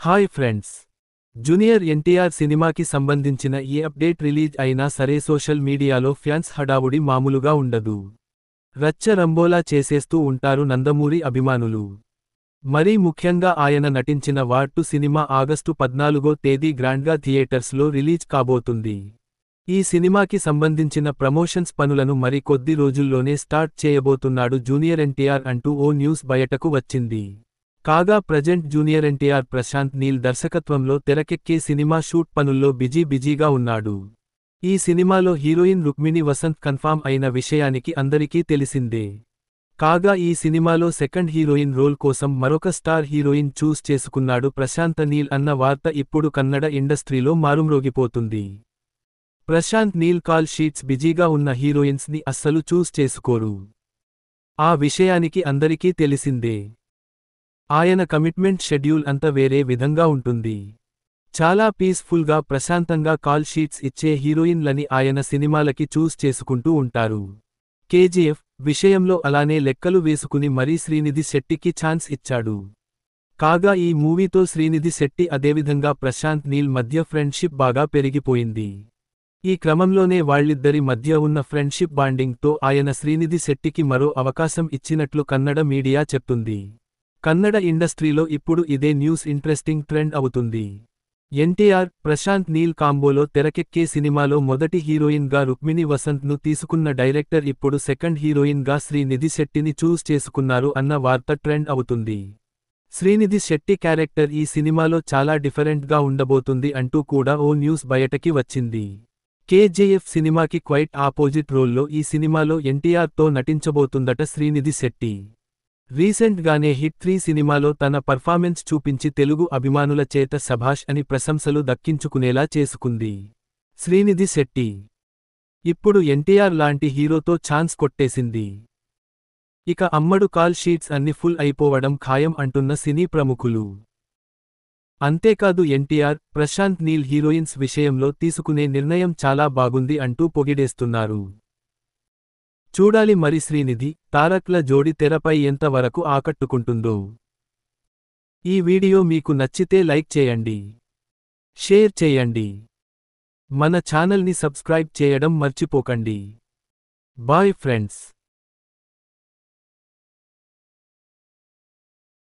Hi friends. Junior NTR సినిమాకి సంబంధించిన ఈ అప్డేట్ రిలీజ్ అయినా సరే సోషల్ మీడియాలో ఫ్యాన్స్ హడావుడి మామూలుగా ఉండదు. రచ్చ రంబోలా చేసేస్తూ ఉంటారు నందమూరి అభిమానులు. మరీ ముఖ్యంగా ఆయన నటించిన వార్ 2 సినిమా ఆగస్టు 14వ తేదీ గ్రాండ్గా థియేటర్స్లో రిలీజ్ కాబోతుంది. ఈ సినిమాకి సంబంధించిన ప్రమోషన్స్ పనులను మరి కొద్ది రోజుల్లోనే స్టార్ట్ చేయబోతున్నాడు జూనియర్ ఎన్టీఆర్ అంటూ ఓ న్యూస్ బయటకు వచ్చింది. కాగా ప్రజెంట్ జూనియర్ ఎన్టీఆర్ ప్రశాంత్ నీల్ దర్శకత్వంలో తెరకెక్కే సినిమా షూట్ పనుల్లో బిజీగా ఉన్నాడు. ఈ సినిమాలో హీరోయిన్ రుక్మిణి వసంత్ కన్ఫామ్ అయిన విషయానికి అందరికీ తెలిసిందే. కాగా ఈ సినిమాలో సెకండ్ హీరోయిన్ రోల్ కోసం మరొక స్టార్ హీరోయిన్ చూస్ చేసుకున్నాడు ప్రశాంత్ నీల్ అన్న వార్త ఇప్పుడు కన్నడ ఇండస్ట్రీలో మారుమ్రోగిపోతుంది. ప్రశాంత్ నీల్ కాల్ షీట్స్ బిజీగా ఉన్న హీరోయిన్స్ ని అస్సలు చూస్ చేసుకోరు. ఆ విషయానికి అందరికీ తెలిసిందే. ఆయన కమిట్మెంట్ షెడ్యూల్ అంతా వేరే విధంగా ఉంటుంది. చాలా పీస్ఫుల్గా ప్రశాంతంగా కాల్ షీట్స్ ఇచ్చే హీరోయిన్లని ఆయన సినిమాలకి చూస్ చేసుకుంటూ ఉంటారు. కేజీఎఫ్ విషయంలో అలానే లెక్కలు వేసుకుని మరీ శ్రీనిధి శెట్టికి ఛాన్స్ ఇచ్చాడు. కాగా ఈ మూవీతో శ్రీనిధి శెట్టి అదేవిధంగా ప్రశాంత్ నీల్ మధ్య ఫ్రెండ్షిప్ బాగా పెరిగిపోయింది. ఈ క్రమంలోనే వాళ్ళిద్దరి మధ్య ఉన్న ఫ్రెండ్షిప్ బాండింగ్తో ఆయన శ్రీనిధి శెట్టికి మరో అవకాశం ఇచ్చినట్లు కన్నడ మీడియా చెప్తుంది. కన్నడ ఇండస్ట్రీలో ఇప్పుడు ఇదే న్యూస్ ఇంట్రెస్టింగ్ ట్రెండ్ అవుతుంది. ఎన్టీఆర్, ప్రశాంత్ నీల్ కాంబోలో తెరకెక్కే సినిమాలో మొదటి హీరోయిన్గా రుక్మిణి వసంత్ను తీసుకున్న డైరెక్టర్ ఇప్పుడు సెకండ్ హీరోయిన్గా శ్రీనిధి శెట్టిని చూస్ చేసుకున్నారు అన్న వార్త ట్రెండ్ అవుతుంది. శ్రీనిధి శెట్టి క్యారెక్టర్ ఈ సినిమాలో చాలా డిఫరెంట్గా ఉండబోతుంది అంటూ కూడా ఓ న్యూస్ బయటకి వచ్చింది. కేజీఎఫ్ సినిమాకి క్వైట్ ఆపోజిట్ రోల్లో ఈ సినిమాలో ఎన్టీఆర్తో నటించబోతుందట శ్రీనిధి శెట్టి. రీసెంట్ గానే హిట్ 3 సినిమాలో తన పర్ఫార్మెన్స్ చూపించి తెలుగు అభిమానుల చేత శభాష్ అని ప్రశంసలు దక్కించుకునేలా చేసుకుంది శ్రీనిధి శెట్టి. ఇప్పుడు ఎన్టీఆర్ లాంటి హీరోతో ఛాన్స్ కొట్టేసింది. ఇక అమ్మడు కాల్ షీట్స్ అన్ని ఫుల్ అయిపోవడం ఖాయం అంటున్న సినీ ప్రముఖులు. అంతేకాదు ఎన్టీఆర్, ప్రశాంత్ నీల్ హీరోయిన్స్ విషయంలో తీసుకునే నిర్ణయం చాలా బాగుంది అంటూ పొగిడేస్తున్నారు. చూడాలి మరి శ్రీనిధి, తారక్ల జోడి తెరపై ఎంత వరకు ఆకట్టుకుంటుందో. ఈ వీడియో మీకు నచ్చితే లైక్ చేయండి, షేర్ చేయండి. మన ఛానల్ని సబ్స్క్రైబ్ చేయడం మర్చిపోకండి. Bye friends.